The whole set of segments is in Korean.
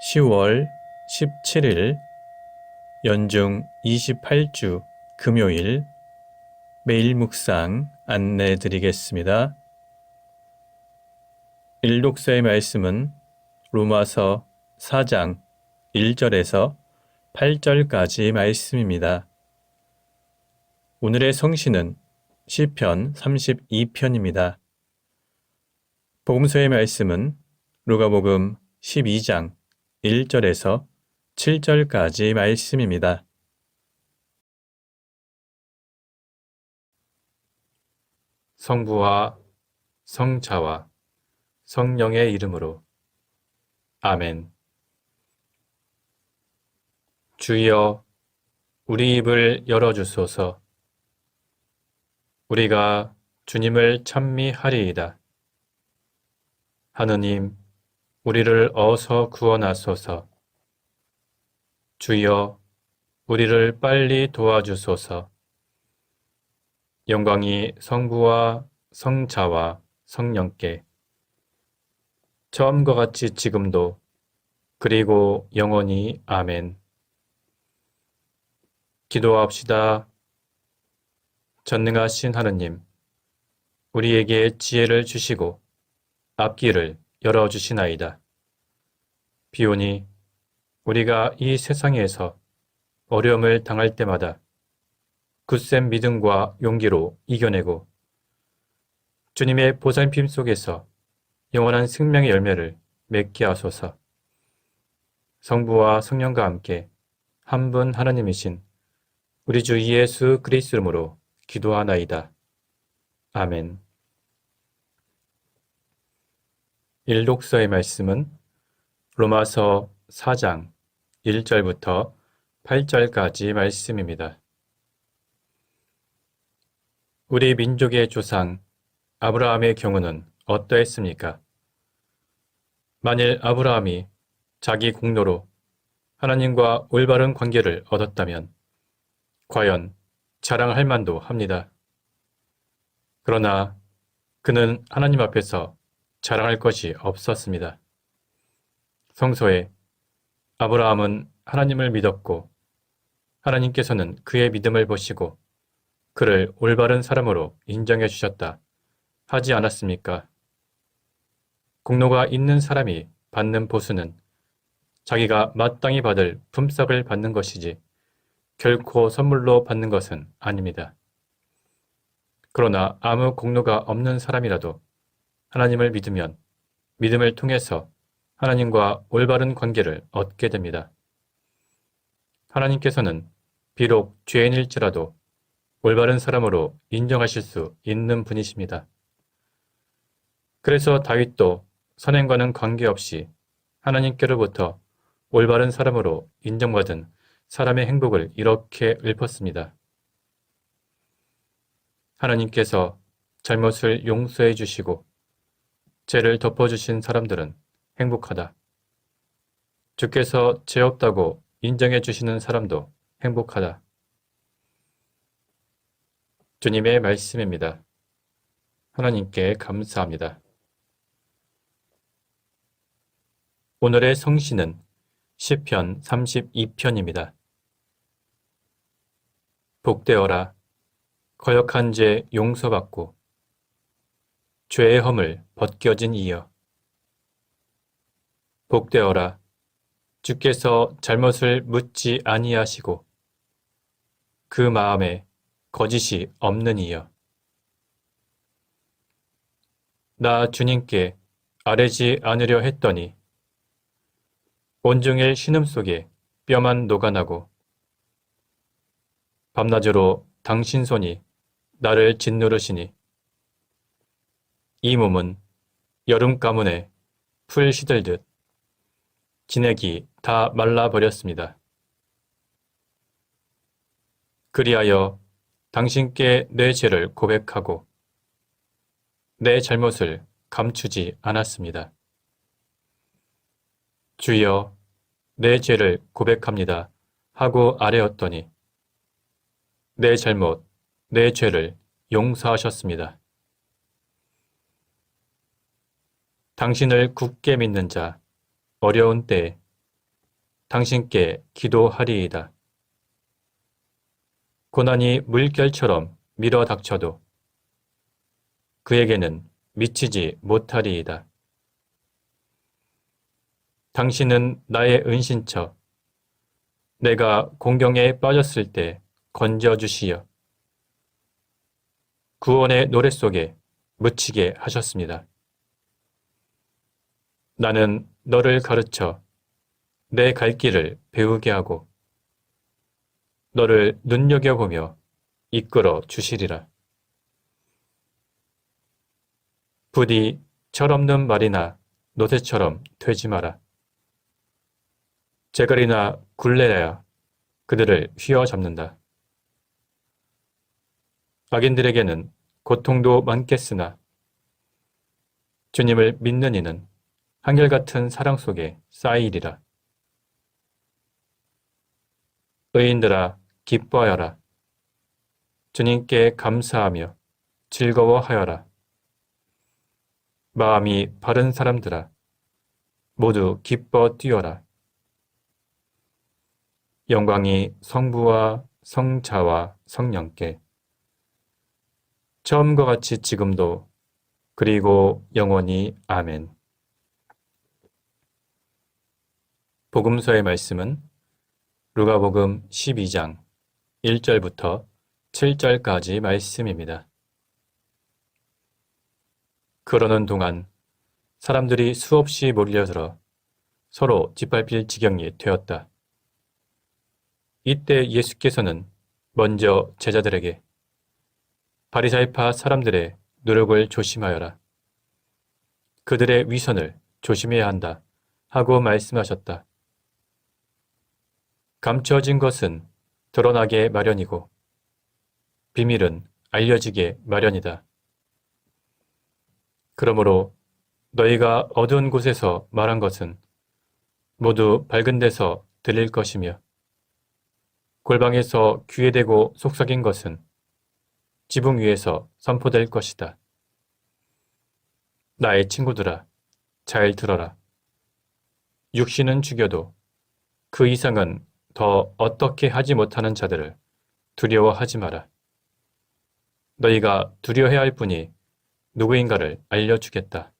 10월 17일 연중 28주 금요일 매일 묵상 안내 드리겠습니다. 일독서의 말씀은 로마서 4장 1절에서 8절까지 말씀입니다. 오늘의 성시는 시편 32편입니다. 복음서의 말씀은 누가복음 12장 1절에서 7절까지 말씀입니다. 성부와 성자와 성령의 이름으로 아멘. 주여, 우리 입을 열어주소서. 우리가 주님을 찬미하리이다. 하느님, 우리를 어서 구원하소서. 주여, 우리를 빨리 도와주소서. 영광이 성부와 성자와 성령께 처음과 같이 지금도 그리고 영원히 아멘. 기도합시다. 전능하신 하느님, 우리에게 지혜를 주시고 앞길을 열어주시나이다. 비오니 우리가 이 세상에서 어려움을 당할 때마다 굳센 믿음과 용기로 이겨내고 주님의 보살핌 속에서 영원한 생명의 열매를 맺게 하소서. 성부와 성령과 함께 한 분 하나님이신 우리 주 예수 그리스도 이름으로 기도하나이다. 아멘. 일독서의 말씀은 로마서 4장 1절부터 8절까지 말씀입니다. 우리 민족의 조상 아브라함의 경우는 어떠했습니까? 만일 아브라함이 자기 공로로 하나님과 올바른 관계를 얻었다면 과연 자랑할 만도 합니다. 그러나 그는 하나님 앞에서 자랑할 것이 없었습니다. 성서에 아브라함은 하나님을 믿었고 하나님께서는 그의 믿음을 보시고 그를 올바른 사람으로 인정해 주셨다 하지 않았습니까? 공로가 있는 사람이 받는 보수는 자기가 마땅히 받을 품삯을 받는 것이지 결코 선물로 받는 것은 아닙니다. 그러나 아무 공로가 없는 사람이라도 하나님을 믿으면 믿음을 통해서 하나님과 올바른 관계를 얻게 됩니다. 하나님께서는 비록 죄인일지라도 올바른 사람으로 인정하실 수 있는 분이십니다. 그래서 다윗도 선행과는 관계없이 하나님께로부터 올바른 사람으로 인정받은 사람의 행복을 이렇게 읊었습니다. 하나님께서 잘못을 용서해 주시고 죄를 덮어주신 사람들은 행복하다. 주께서 죄 없다고 인정해 주시는 사람도 행복하다. 주님의 말씀입니다. 하나님께 감사합니다. 오늘의 성시는 시편 32편입니다. 복되어라. 거역한 죄 용서받고 죄의 험을 벗겨진 이여. 복되어라. 주께서 잘못을 묻지 아니하시고 그 마음에 거짓이 없는 이여. 나 주님께 아뢰지 않으려 했더니 온종일 신음 속에 뼈만 녹아나고 밤낮으로 당신 손이 나를 짓누르시니 이 몸은 여름 가문에 풀 시들듯 진액이 다 말라버렸습니다. 그리하여 당신께 내 죄를 고백하고 내 잘못을 감추지 않았습니다. 주여, 내 죄를 고백합니다 하고 아뢰었더니 내 잘못, 내 죄를 용서하셨습니다. 당신을 굳게 믿는 자, 어려운 때에 당신께 기도하리이다. 고난이 물결처럼 밀어 닥쳐도 그에게는 미치지 못하리이다. 당신은 나의 은신처, 내가 공경에 빠졌을 때 건져주시어 구원의 노래 속에 묻히게 하셨습니다. 나는 너를 가르쳐 내 갈 길을 배우게 하고 너를 눈여겨보며 이끌어 주시리라. 부디 철없는 말이나 노새처럼 되지 마라. 재갈이나 굴레야 그들을 휘어잡는다. 악인들에게는 고통도 많겠으나 주님을 믿는 이는 한결같은 사랑 속에 쌓이리라. 의인들아 기뻐하여라. 주님께 감사하며 즐거워하여라. 마음이 바른 사람들아 모두 기뻐 뛰어라. 영광이 성부와 성자와 성령께 처음과 같이 지금도 그리고 영원히 아멘. 복음서의 말씀은 루가복음 12장 1절부터 7절까지 말씀입니다. 그러는 동안 사람들이 수없이 몰려들어 서로 짓밟힐 지경이 되었다. 이때 예수께서는 먼저 제자들에게 바리사이파 사람들의 노력을 조심하여라. 그들의 위선을 조심해야 한다 하고 말씀하셨다. 감춰진 것은 드러나게 마련이고 비밀은 알려지게 마련이다. 그러므로 너희가 어두운 곳에서 말한 것은 모두 밝은 데서 들릴 것이며 골방에서 귀에 대고 속삭인 것은 지붕 위에서 선포될 것이다. 나의 친구들아, 잘 들어라. 육신은 죽여도 그 이상은 더 어떻게 하지 못하는 자들을 두려워하지 마라. 너희가 두려워해야 할 분이 누구인가를 알려주겠다.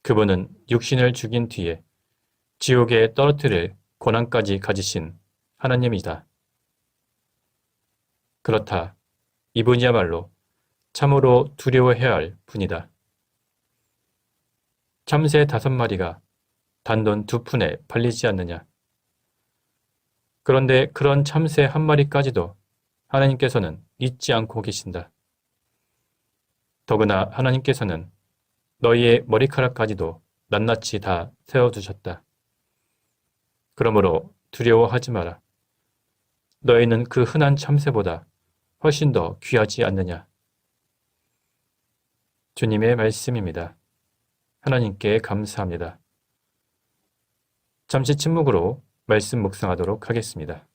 그분은 육신을 죽인 뒤에 지옥에 떨어뜨릴 권한까지 가지신 하나님이다. 그렇다. 이분이야말로 참으로 두려워해야 할 분이다. 참새 5마리가 단돈 2푼에 팔리지 않느냐. 그런데 그런 참새 1마리까지도 하나님께서는 잊지 않고 계신다. 더구나 하나님께서는 너희의 머리카락까지도 낱낱이 다 세워두셨다. 그러므로 두려워하지 마라. 너희는 그 흔한 참새보다 훨씬 더 귀하지 않느냐. 주님의 말씀입니다. 하나님께 감사합니다. 잠시 침묵으로 말씀 묵상하도록 하겠습니다.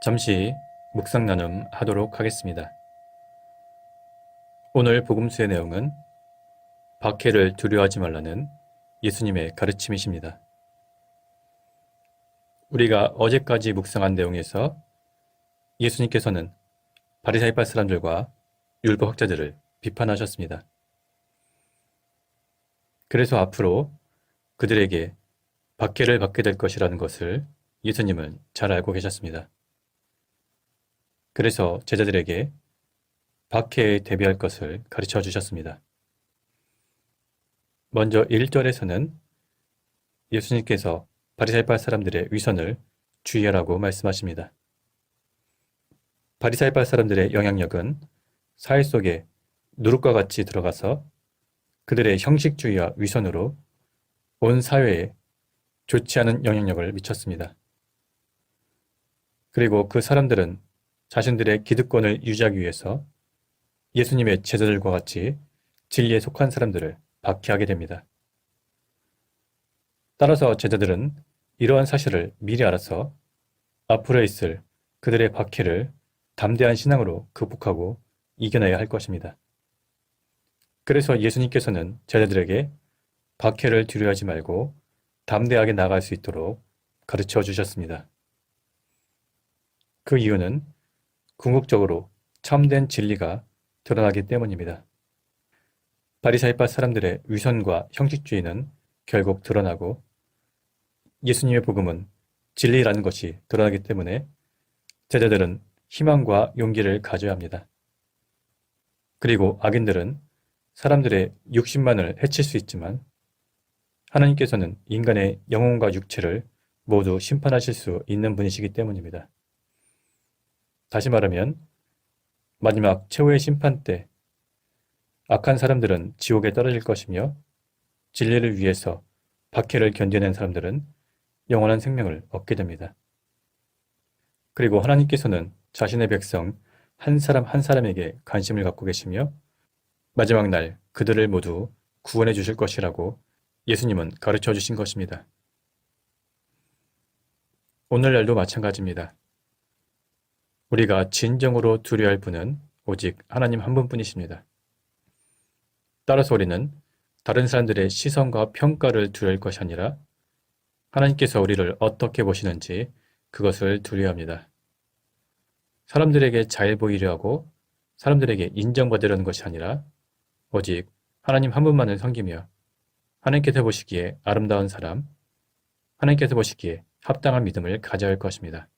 잠시 묵상 나눔 하도록 하겠습니다. 오늘 복음수의 내용은 박해를 두려워하지 말라는 예수님의 가르침이십니다. 우리가 어제까지 묵상한 내용에서 예수님께서는 바리사이파 사람들과 율법학자들을 비판하셨습니다. 그래서 앞으로 그들에게 박해를 받게 될 것이라는 것을 예수님은 잘 알고 계셨습니다. 그래서 제자들에게 박해에 대비할 것을 가르쳐 주셨습니다. 먼저 1절에서는 예수님께서 바리사이파 사람들의 위선을 주의하라고 말씀하십니다. 바리사이파 사람들의 영향력은 사회 속에 누룩과 같이 들어가서 그들의 형식주의와 위선으로 온 사회에 좋지 않은 영향력을 미쳤습니다. 그리고 그 사람들은 자신들의 기득권을 유지하기 위해서 예수님의 제자들과 같이 진리에 속한 사람들을 박해하게 됩니다. 따라서 제자들은 이러한 사실을 미리 알아서 앞으로 있을 그들의 박해를 담대한 신앙으로 극복하고 이겨내야 할 것입니다. 그래서 예수님께서는 제자들에게 박해를 두려워하지 말고 담대하게 나아갈 수 있도록 가르쳐 주셨습니다. 그 이유는 궁극적으로 참된 진리가 드러나기 때문입니다. 바리사이파 사람들의 위선과 형식주의는 결국 드러나고 예수님의 복음은 진리라는 것이 드러나기 때문에 제자들은 희망과 용기를 가져야 합니다. 그리고 악인들은 사람들의 육신만을 해칠 수 있지만 하나님께서는 인간의 영혼과 육체를 모두 심판하실 수 있는 분이시기 때문입니다. 다시 말하면 마지막 최후의 심판 때 악한 사람들은 지옥에 떨어질 것이며 진리를 위해서 박해를 견뎌낸 사람들은 영원한 생명을 얻게 됩니다. 그리고 하나님께서는 자신의 백성 한 사람 한 사람에게 관심을 갖고 계시며 마지막 날 그들을 모두 구원해 주실 것이라고 예수님은 가르쳐 주신 것입니다. 오늘날도 마찬가지입니다. 우리가 진정으로 두려워할 분은 오직 하나님 한 분뿐이십니다. 따라서 우리는 다른 사람들의 시선과 평가를 두려워할 것이 아니라 하나님께서 우리를 어떻게 보시는지 그것을 두려워합니다. 사람들에게 잘 보이려 하고 사람들에게 인정받으려는 것이 아니라 오직 하나님 한 분만을 섬기며 하나님께서 보시기에 아름다운 사람, 하나님께서 보시기에 합당한 믿음을 가져야 할 것입니다.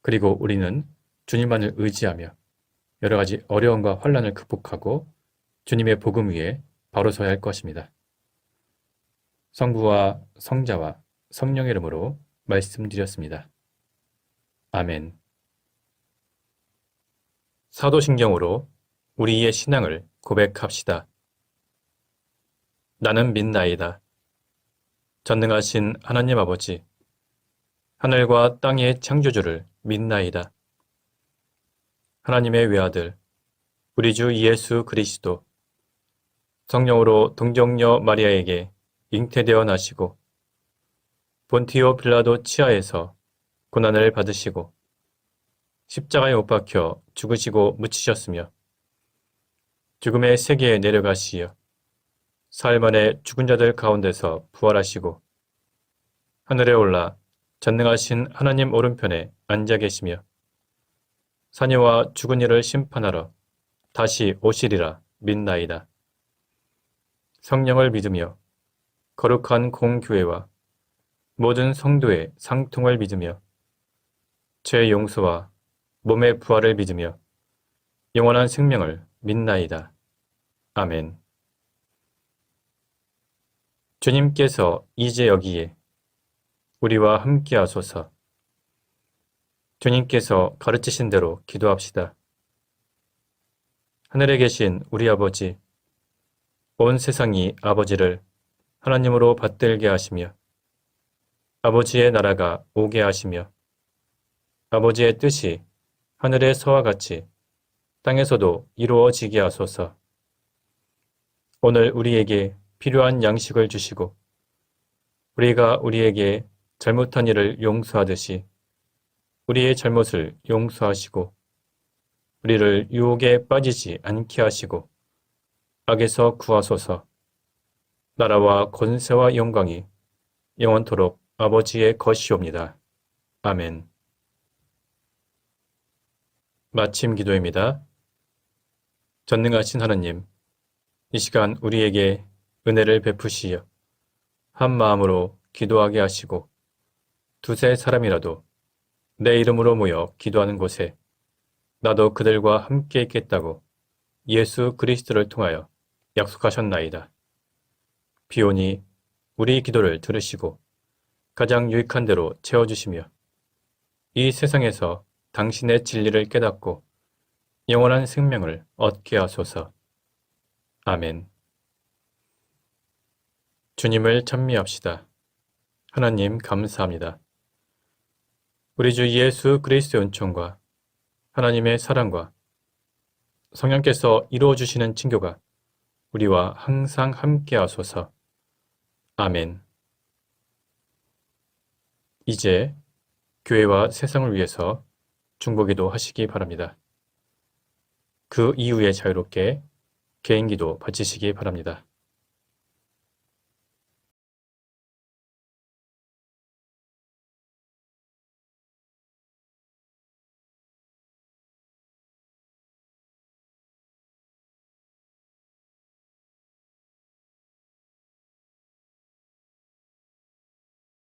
그리고 우리는 주님만을 의지하며 여러 가지 어려움과 환난을 극복하고 주님의 복음 위에 바로 서야 할 것입니다. 성부와 성자와 성령의 이름으로 말씀드렸습니다. 아멘. 사도신경으로 우리의 신앙을 고백합시다. 나는 믿나이다. 전능하신 하나님 아버지, 하늘과 땅의 창조주를 믿나이다. 하나님의 외아들, 우리 주 예수 그리스도, 성령으로 동정녀 마리아에게 잉태되어 나시고 본티오 빌라도 치하에서 고난을 받으시고 십자가에 못 박혀 죽으시고 묻히셨으며 죽음의 세계에 내려가시어 사흘 만에 죽은 자들 가운데서 부활하시고 하늘에 올라 전능하신 하나님 오른편에 앉아 계시며 사녀와 죽은 이를 심판하러 다시 오시리라 믿나이다. 성령을 믿으며 거룩한 공교회와 모든 성도의 상통을 믿으며 죄 용서와 몸의 부활을 믿으며 영원한 생명을 믿나이다. 아멘. 주님께서 이제 여기에 우리와 함께 하소서. 주님께서 가르치신 대로 기도합시다. 하늘에 계신 우리 아버지, 온 세상이 아버지를 하나님으로 받들게 하시며 아버지의 나라가 오게 하시며 아버지의 뜻이 하늘에서와 같이 땅에서도 이루어지게 하소서. 오늘 우리에게 필요한 양식을 주시고 우리가 우리에게 잘못한 일을 용서하듯이 우리의 잘못을 용서하시고 우리를 유혹에 빠지지 않게 하시고 악에서 구하소서. 나라와 권세와 영광이 영원토록 아버지의 것이옵니다. 아멘. 마침 기도입니다. 전능하신 하나님, 이 시간 우리에게 은혜를 베푸시어 한 마음으로 기도하게 하시고 두세 사람이라도 내 이름으로 모여 기도하는 곳에 나도 그들과 함께 있겠다고 예수 그리스도를 통하여 약속하셨나이다. 비오니 우리 기도를 들으시고 가장 유익한 대로 채워주시며 이 세상에서 당신의 진리를 깨닫고 영원한 생명을 얻게 하소서. 아멘. 주님을 찬미합시다. 하나님 감사합니다. 우리 주 예수 그리스도의 은총과 하나님의 사랑과 성령께서 이루어 주시는 징교가 우리와 항상 함께 하소서. 아멘. 이제 교회와 세상을 위해서 중보기도 하시기 바랍니다. 그 이후에 자유롭게 개인기도 바치시기 바랍니다.